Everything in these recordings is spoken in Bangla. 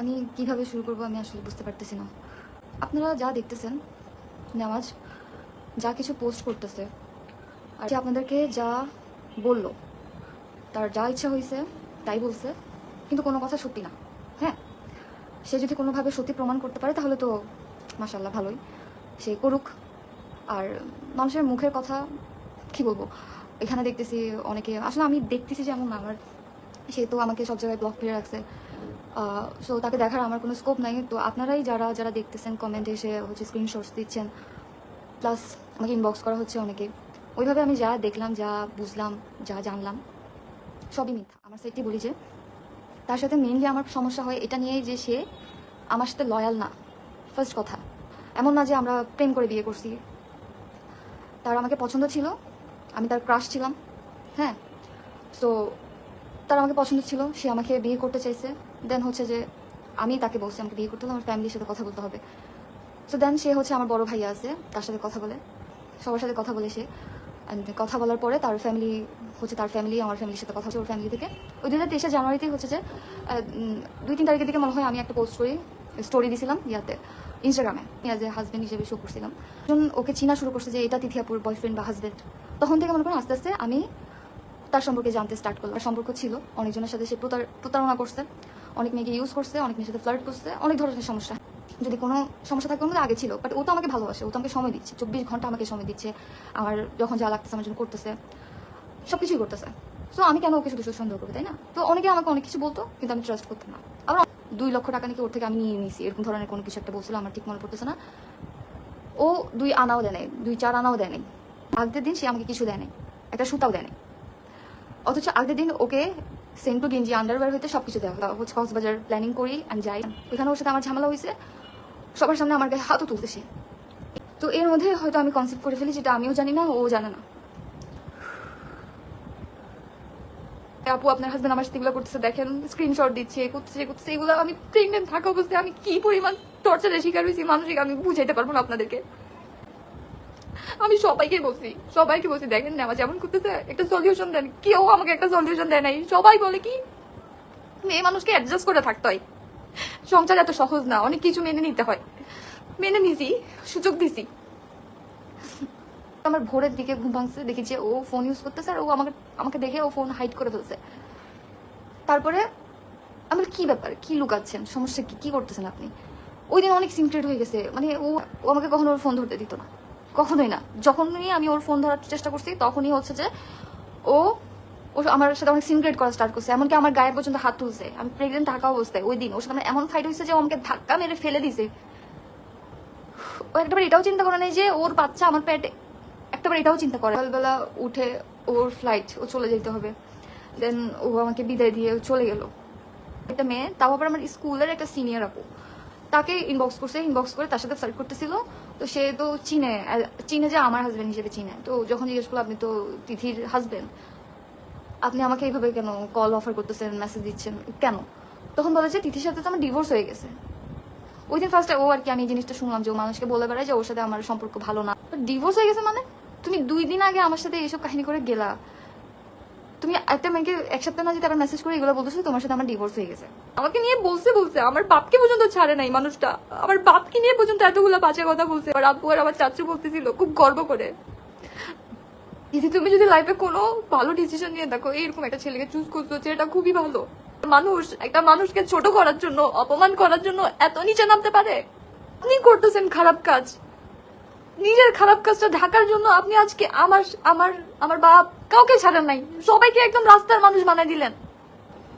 আমি কিভাবে শুরু করব আমি আসলে বুঝতে পারতেছি না। আপনারা যা দেখতেছেন, নেওয়াজ যা কিছু পোস্ট করতেছে আর সে আপনাদেরকে যা বলল, তার যা ইচ্ছা হয়েছে তাই বলছে, কিন্তু কোনো কথা সত্যি না। হ্যাঁ, সে যদি কোনোভাবে সত্যি প্রমাণ করতে পারে তাহলে তো মাশাআল্লাহ ভালোই, সে করুক। আর মানুষের মুখের কথা কি বলবো, এখানে দেখতেছি অনেকে, আসলে আমি দেখতেছি যেমন না, আমার সে তো আমাকে সব জায়গায় ব্লক করে রাখছে। সো তাকে দেখার আমার কোনো স্কোপ নাই। তো আপনারাই যারা যারা দেখতেছেন কমেন্টে এসে হচ্ছে স্ক্রিনশটস দিচ্ছেন, প্লাস আমাকে ইনবক্স করা হচ্ছে অনেকে। ওইভাবে আমি যা দেখলাম, যা বুঝলাম, যা জানলাম সবই মিথ্যা। আমার সাইডটি বলি যে তার সাথে মেইনলি আমার সমস্যা হয় এটা নিয়েই যে সে আমার সাথে লয়াল না। ফার্স্ট কথা, এমন না যে আমরা প্রেম করে বিয়ে করছি। তার আমাকে পছন্দ ছিল, আমি তার ক্রাশ ছিলাম। হ্যাঁ, সো তার আমাকে পছন্দ ছিল, সে আমাকে বিয়ে করতে চাইছে। দেন হচ্ছে যে আমি তাকে বলছি আমাকে বিয়ে করতে হলে আমার ফ্যামিলির সাথে কথা বলতে হবে। সো দেন সে হচ্ছে আমার বড় ভাইয়া আছে, তার সাথে কথা বলে, সবার সাথে কথা বলে সে। কথা বলার পরে তার ফ্যামিলি হচ্ছে, তার ফ্যামিলি আমার ফ্যামিলির সাথে কথা হচ্ছে ওর ফ্যামিলি থেকে। ওই 2023 জানুয়ারিতেই হচ্ছে যে 2-3 তারিখের দিকে মনে হয় আমি একটা পোস্ট করি, স্টোরি দিয়েছিলাম ইয়াতে ইনস্টাগ্রামে, অ্যাজ এ হাজব্যান্ড হিসেবে শো করছিলাম। যখন ওকে চিনা শুরু করছে যে এটা তিথিয়াপুর বয়ফ্রেন্ড বা হাজব্যান্ড, তখন থেকে মনে করেন আস্তে আস্তে আমি তার সম্পর্কে জানতে স্টার্ট করলাম। সম্পর্ক ছিল অনেকজনের সাথে, সে প্রতারণা করছে, অনেক মেয়েকে ইউজ করছে, অনেক মেয়ের সাথে ফ্লার্ট করছে, অনেক ধরনের সমস্যা। যদি কোনো সমস্যা থাকে ওর আগে ছিল, বাট ও তো আমাকে ভালোবাসে, ও তো আমাকে সময় দিচ্ছে, 24 ঘন্টা আমাকে সময় দিচ্ছে, আমার যখন যা লাগতেছে আমার জন্য করতেছে, সব কিছুই করতেছে। সো আমি কেন ওকে শুধু সন্দেহ করবো, তাই না? তো অনেকে আমাকে অনেক কিছু বলতো, কিন্তু আমি ট্রাস্ট করতাম না। আবার 2 লক্ষ টাকা নাকি ওর থেকে আমি নিয়ে নিয়েছি, এরকম ধরনের কোনো কিছু একটা বলছিল, আমার ঠিক মনে পড়তেছে না। ও 2 আনাও দেয় নাই, 2-4 আনাও দেয় নাই। আগের দিন সে আমাকে কিছু দেয় নাই, একটা সুতাও দেয় নাই। অথচ আগের দিন ওকে সেম টু গেঞ্জি আন্ডারওয়্যার হইতে সবকিছু দেওয়া হচ্ছে। কক্সবাজার প্ল্যানিং করি আমি যাই, ওইখানে ওর সাথে আমার ঝামেলা হয়েছে, সবার সামনে আমার গায়ে হাতও তুলতেছে। তো এর মধ্যে হয়তো আমি কনসেপ্ট করে ফেলি, যেটা আমিও জানি না, ও জানে না। আপু আপনার হাজবেন্ড আমার সাথে এগুলো করতেছে, দেখেন স্ক্রিনশট দিচ্ছে, করতেছে এগুলো। আমি প্রেগনেন্ট থাকা অবস্থায় আমি কি পরিমাণ টর্চারের শিকার হয়েছি মানসিক, আমি বুঝাইতে পারবো না আপনাদেরকে। আমি সবাইকে বলছি দেখেন নেওয়া যেমন করতেছে, একটা সলিউশন দেন। কেউ আমাকে একটা সলিউশন দেয় নাই। সবাই বলে কি মেয়ে মানুষকে অ্যাডজাস্ট করে থাকতে হয়, সংসার এত সহজ না, অনেক কিছু মেনে নিতে হয়। মেনে নিছি, সুযোগ দিছি। আমার ভোরের দিকে ঘুম ভাঙছে, দেখি যে ও ফোন ইউজ করতেছে, আর ও আমাকে দেখে ও ফোন হাইড করে ফেলছে। তারপরে আমার কি ব্যাপার, কি লুকাচ্ছেন, সমস্যা কি করতেছেন আপনি? ওই দিন অনেক সিক্রেট হয়ে গেছে, মানে ও আমাকে কখনো ওর ফোন ধরতে দিত না, কখনোই না। যখনই আমি ওর ফোন ধরার চেষ্টা করছি তখনই হচ্ছে যে ও আমার সাথে অনেক সিক্রেট করা স্টার্ট করছে, এমনকি আমার গায়ে পর্যন্ত হাত তুলছে। আমি প্রেগনেন্ট থাকা অবস্থায় ওই দিন ওর সাথে এমন ফাইট হয়েছে যে ও আমাকে ধাক্কা মেরে ফেলে দিছে। ও একটাবার এটাও চিন্তা করে নাই যে ওর বাচ্চা আমার পেটে, একটাবার এটাও চিন্তা করে। সকালবেলা উঠে ওর ফ্লাইট, ও চলে যেতে হবে, দেন ও আমাকে বিদায় দিয়ে চলে গেল। একটা মেয়ে, তাও আবার আমার স্কুলের একটা সিনিয়র আপু, তাকে ইনবক্স করে তার সাথে ফ্লার্ট করতেছিল। তো সে তো চিনে যে আমার হাজবেন্ড হিসেবে চিনে। তো যখন জিজ্ঞেস করলো আপনি তো তিথির হাজবেন্ড, আপনি আমাকে এইভাবে কেন কল অফার করতেছেন, মেসেজ দিচ্ছেন কেন? তখন বলে যে তিথির সাথে তো আমার ডিভোর্স হয়ে গেছে। ওই দিন ফার্স্টে ও আর কি, আমি এই জিনিসটা শুনলাম যে ও মানুষকে বলে বেড়ায় যে ওর সাথে আমার সম্পর্ক ভালো না। ডিভোর্স হয়ে গেছে মানে? তুমি 2 দিন আগে আমার সাথে এইসব কাহিনী করে গেলা, তুমি একটা মেয়েকে এক সপ্তাহ না যদি আবার মেসেজ করে এগুলো বলতেছো তোমার সাথে আমার ডিভোর্স হয়ে গেছে। আমাকে নিয়ে বলছে আমার বাপকে পর্যন্ত ছাড়ে নাই মানুষটা, আমার বাপকে নিয়ে পর্যন্ত এতগুলো বাজে কথা বলছে। আমার আব্বু আর আমার চাচু বলতেছিল খুব গর্ব করে, দিদি তুমি যদি লাইফে কোনো ভালো ডিসিশন নিয়ে দেখো, এইরকম একটা ছেলেকে চুজ করছো যেটা খুবই ভালো। মানুষ একটা মানুষকে ছোট করার জন্য, অপমান করার জন্য এত নিচে নামতে পারে? আপনি করতেছেন খারাপ কাজ, নিজের খারাপ কাজটা ঢাকার জন্য আপনি আজকে আমার আমার আমার বাপ কাউকে ছাড়েন নাই, সবাইকে একদম রাস্তার মানুষ বানাই দিলেন।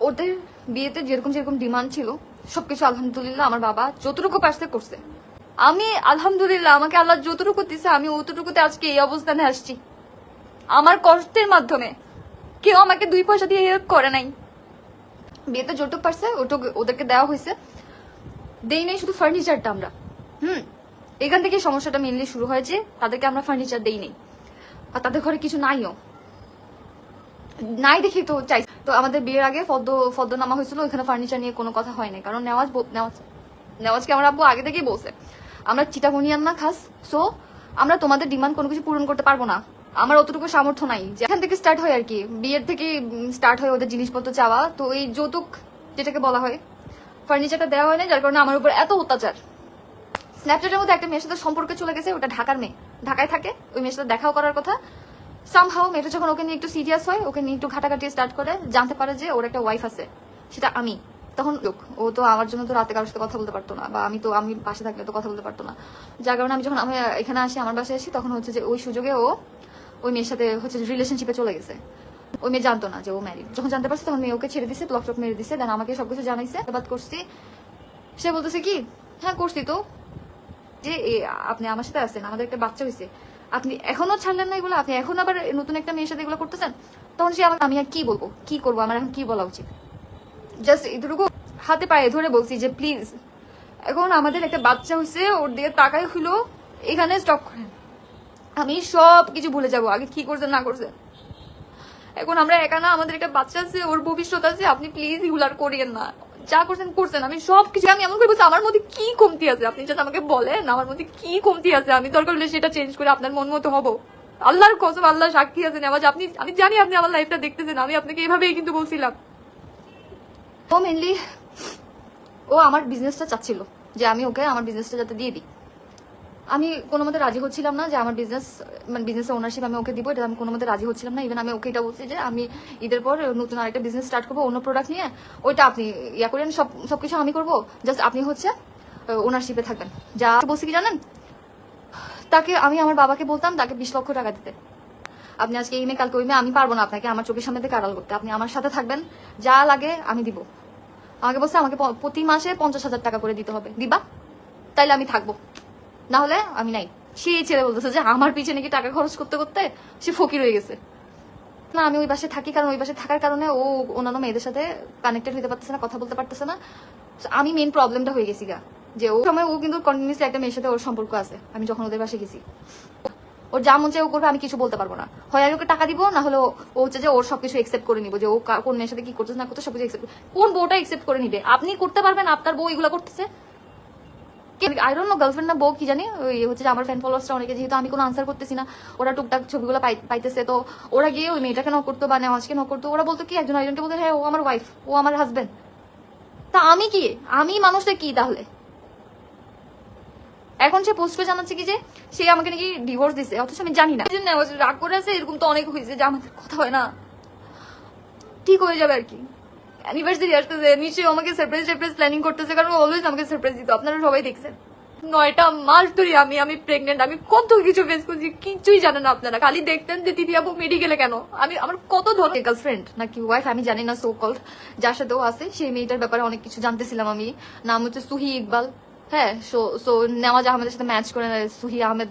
ওদের বিয়েতে যেরকম যেরকম ডিমান্ড ছিল সবকিছু আলহামদুলিল্লাহ আমার বাবা যতটুকু পারছে করছে। আমি আলহামদুলিল্লাহ আমাকে আল্লাহ যতটুকু দিছে আমি অতটুকুতে আজকে এই অবস্থানে আসছি, আমার কষ্টের মাধ্যমে। কেউ আমাকে 2 পয়সা দিয়ে হেল্প করে নাই। বিয়েতে যতটুকু পারছে ওটুকু ওদেরকে দেওয়া হয়েছে, দেই নাই শুধু ফার্নিচারটা আমরা। এখান থেকে সমস্যাটা মেনলি শুরু হয় যে তাদেরকে আমরা ফার্নিচার দেই নাই, আর তাদের ঘরে কিছু নাই দেখি তো চাই। তো আমাদের বিয়ের আগে ফদ্দ নামা হয়েছিল, ওইখানে ফার্নিচার নিয়ে কোনো কথা হয় নাই, কারণ নেওয়াজকে আমার আব্বু আগে থেকেই বলছে আমরা চিটাগনিয়ান না খাস, সো আমরা তোমাদের ডিমান্ড কোনো কিছু পূরণ করতে পারবো না, আমার অতটুকু সামর্থ্য নাই। যেখান থেকে স্টার্ট হয় আর কি, বিয়ের থেকে স্টার্ট হয় ওদের জিনিসপত্র চাওয়া। তো এই যৌতুক যেটাকে বলা হয়, ফার্নিচারটা দেওয়া হয় না, যার কারণে আমার উপর এত অত্যাচার। স্ন্যাপচ্যাটের মধ্যে একটা মেয়ের সাথে সম্পর্কে চলে গেছে, ওটা ঢাকার মেয়ে, ঢাকায় থাকে, ওই মেয়ের সাথে দেখাও করার কথা। সামহাও মেয়েটা যখন ওকে নিয়ে একটু সিরিয়াস হয়, ওকে নিয়ে একটু ঘাটাঘাটি স্টার্ট করে, জানতে পারে যে ওর একটা ওয়াইফ আছে, সেটা আমি। তখন ও তো আমার জন্য তো রাতে কারোর সাথে কথা বলতে পারতো না, বা আমি পাশে থাকলে তো কথা বলতে পারতো না, যার কারণে আমি যখন আমি এখানে আসি, আমার বাসায় আসি, তখন হচ্ছে যে ওই সুযোগে ও ওই মেয়ের সাথে হচ্ছে রিলেশনশিপে চলে গেছে। ওই মেয়ে জানতো না যে ও ম্যারিড। যখন জানতে পারছে তখন মেয়ে ওকে ছেড়ে দিছে, ব্লক টক মেরে দিছে, দেন আমাকে সবকিছু জানাইছে। বাদ করছি, সে বলতেছে কি, হ্যাঁ করছি তো, যে আপনি আমার সাথে আছেন, আমাদের একটা বাচ্চা হয়েছে, আপনি এখনো ছাড়লেন না এগুলো, আপনি এখন আবার নতুন একটা মেয়ের সাথে এগুলো করতেছেন। তখন সে আমি আর কি বলবো, কি করবো, আমার এখন কি বলা উচিত? জাস্ট এটুকু হাতে পায়ে ধরে বলছি যে প্লিজ, এখন আমাদের একটা বাচ্চা হয়েছে, ওর দিকে তাকাই হইলো, এখানে স্টপ করেন, আমি সব কিছু ভুলে যাবো আগে কি করছেন না করছেন। এখন আমরা একা না, আমাদের একটা বাচ্চা আছে, ওর ভবিষ্যৎ আছে, আপনি প্লিজ এগুলো আর করিয়েন না, যা করছেন করছেন। আমি সবকিছু আমি এমন করে বলছি, আমার মধ্যে কি কমতি আছে আপনি যাতে আমাকে বলেন, আমার মধ্যে কি কমতি আছে, আমি দরকার হলে সেটা চেঞ্জ করে আপনার মন মতো হবো। আল্লাহর কসম, আল্লাহ সাক্ষী আছেন, আমি জানি আপনি আমার লাইফটা দেখতেছেন, আমি আপনাকে এভাবেই কিন্তু বলছিলাম। ও মেনলি ও আমার বিজনেসটা চাচ্ছিল যে আমি ওকে আমার বিজনেসটা যাতে দিয়ে দিই। আমি কোনো মতে রাজি হচ্ছিলাম না যে আমার বিজনেসের ওনারশিপ আমি ওকে দিব, এটা আমি কোনো মতে রাজি হচ্ছিলাম না। ইভেন আমি ওকে এটা বলছি যে আমি ঈদের পর নতুন আরেকটা বিজনেস স্টার্ট করবো অন্য প্রোডাক্ট নিয়ে, ওইটা আপনি ইয়া করেন, সবকিছু আমি করবো, জাস্ট আপনি হচ্ছে ওনারশিপে থাকবেন। যা বলছি কি জানেন, তাকে আমি আমার বাবাকে বলতাম তাকে 20 লক্ষ টাকা দিতে, আপনি আজকে এই মেয়ে কালকে ওই মেয়ে, আমি পারবো না আপনাকে আমার চোখের সামনে থেকে আড়াল করতে, আপনি আমার সাথে থাকবেন, যা লাগে আমি দিব। আমাকে বলছে আমাকে প্রতি মাসে 50,000 টাকা করে দিতে হবে, দিবা তাইলে আমি থাকবো, না হলে আমি নাই। সেই ছেলে বলতেছে যে আমার পিছনে নাকি টাকা খরচ করতে করতে সে ফকির হয়ে গেছে। না, আমি ওই বাসায় থাকি, কারণ ওই বাসায় থাকার কারণে ও অন্যান্য মেয়েদের সাথে কানেক্টেড হতে পারতেছে না, কথা বলতে পারতেছে না। আমি মেইন প্রবলেমটা হয়ে গেছি গা, যে ও সময় ও কিন্তু কন্টিনিউসলি একটা মেয়ের সাথে ওর সম্পর্ক আছে। আমি যখন ওদের বাসায় গেছি, ওর যা মন চাই ও করবে, আমি কিছু বলতে পারবো না। হয় আমি ওকে টাকা দিব, না হলে ও হচ্ছে যে ওর সবকিছু একসেপ্ট করে নিবো, যে ও কোন মেয়ের সাথে কি করতেছে না করতে সবকিছু একসেপ্ট। কোন বউটা একসেপ্ট করে নিবে? আপনি করতে পারবেন? আপনার বউ এগুলো করতেছে, আই ডোন্ট নো, গার্লফ্রেন্ড না বউ কি জানি। ওই হচ্ছে যে আমার ফ্যান ফলোয়ার্সরা অনেকে, যেহেতু আমি কোনো আনসার করতেছি না, ওরা টুকটাক ছবিগুলো পাইতেছে, তো ওরা গিয়ে ওই মেয়েটাকে ন করতো বা নেওয়াজকে ন করতো, ওরা বলতো কি একজন আরেকজনকে বলতো হ্যাঁ ও আমার ওয়াইফ, ও আমার হাজবেন্ড। তা আমি কি, আমি মানুষটা কি তাহলে? এখন সে পোস্ট করে জানাচ্ছে কি যে সে আমাকে নাকি ডিভোর্স দিছে, অথচ আমি জানি না। রাগ করে আছে, এরকম তো অনেক হয়েছে যে আমাদের কথা হয় না, ঠিক হয়ে যাবে আর কি। অ্যানিভার্সারি আসতেছে, নিশ্চয়ই আমাকে সারপ্রাইজ প্ল্যানিং করতেছে, কারণ অলওয়েজ আমাকে সারপ্রাইজ দিত, আপনারা সবাই দেখছেন। 9টা মাস ধরে আমি প্রেগনেন্ট, আমি কত কিছু ফেস করছি, কিছুই জানেন না আপনারা। খালি দেখতেন যে দিদি আপু মেডিকেলে কেন, আমার কত ধরনের গার্লফ্রেন্ড নাকি ওয়াইফ আমি জানি না, সো কল্ড, যার সাথেও আছে, সেই মেয়েটার ব্যাপারে অনেক কিছু জানতেছিলাম আমি। নাম হচ্ছে সুহি ইকবাল, হ্যাঁ। সো নেওয়াজ আহমেদের সাথে ম্যাচ করে সুহি আহমেদ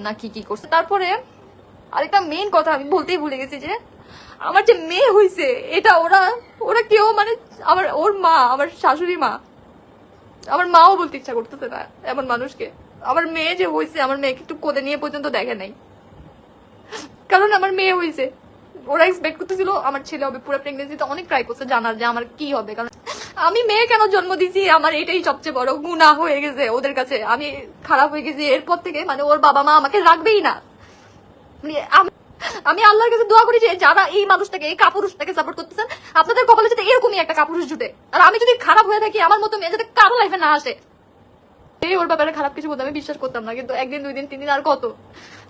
নাকি কি করছে। তারপরে আরেকটা মেইন কথা আমি বলতেই ভুলে গেছি, যে আমার যে মেয়ে হয়েছে, এটা ওরা কেউ মানে ওর মা, আমার শাশুড়ি মা, আমার মাও বলতে ইচ্ছা করতেছে না এমন মানুষকে। আমার মেয়ে যে হয়েছে, আমার মেয়েকে একটু কোদে নিয়ে পর্যন্ত দেখে নাই, কারণ আমার মেয়ে হয়েছে। ওরা এক্সপেক্ট করতেছিল আমার ছেলে হবে, পুরো প্রেগনেন্সিতে অনেক ট্রাই করছে জানার যে আমার কি হবে, কারণ আমি মেয়ে কেন জন্ম দিছি, আমার এটাই সবচেয়ে বড় গুনাহ হয়ে গেছে ওদের কাছে। আমি খারাপ হয়ে গেছি এরপর থেকে, মানে ওর বাবা মা আমাকে রাখবেই না। আমি আল্লাহর কাছে দোয়া করি যে যারা এই মানুষটাকে, এই কাপুরুষটাকে সাপোর্ট করতেছেন, আপনাদের কপালে যাতে এরকমই একটা কাপুরুষ জুটে, আর আমি যদি খারাপ হয়ে থাকি, আমার মতো মেয়ে যাতে কারো লাইফে না আসে। ওর ব্যাপারে খারাপ কিছু বলতে আমি বিশ্বাস করতাম না, কিন্তু একদিন, 2 দিন, 3 দিন, আর কত,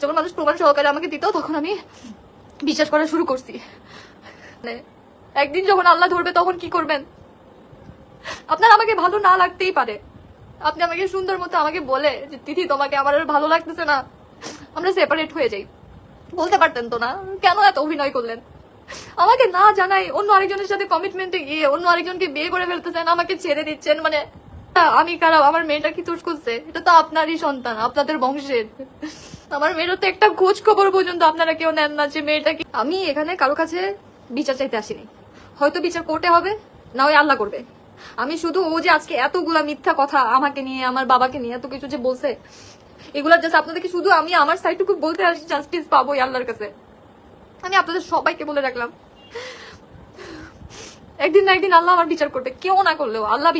যখন মানুষ প্রমাণ সহকারে আমাকে দিত, তখন আমি বিশ্বাস করা শুরু করছি। একদিন যখন আল্লাহ ধরবে, তখন কি করবেন? আপনার আমাকে ভালো না লাগতেই পারে, আপনি আমাকে সুন্দর মতো আমাকে বলে যে দিদি তোমাকে আমার আর ভালো লাগতেছে না, আমরা সেপারেট হয়ে যাই, বলতে পারতেন তো না? কেন এত অভিনয় করলেন? আমাকে না জানাই অন্য আরেকজনের সাথে কমিটমেন্টে গিয়ে অন্য আরেকজনকে বিয়ে করে ফেলতেছেন, আমাকে ছেড়ে দিচ্ছেন। মানে আমি খারাপ, আমার মেয়েটা কি দোষ করছে? এটা তো আপনারই সন্তান, আপনাদের বংশের। আমার মেয়ের তো একটা খোঁজ খবর পর্যন্ত আপনারা কেউ নেন না যে মেয়েটা কি। আমি এখানে কারো কাছে বিচার চাইতে আসিনি, হয়তো বিচার কোর্টে হবে, না ওই আল্লাহ করবে। আমি শুধু ও যে আজকে এতগুলা মিথ্যা কথা আমাকে নিয়ে, আমার বাবাকে নিয়ে এত কিছু যে বলছে, এগুলা জাস্ট আপনাদেরকে শুধু আমি আমার সাইডটুকু বলতে আসি, জাস্টিস পাবো আল্লাহর কাছে। আমি আপনাদের সবাইকে বলে রাখলাম, একদিন না একদিন আল্লাহ আমার বিচার করবে, কেউ না করলেও আল্লাহ।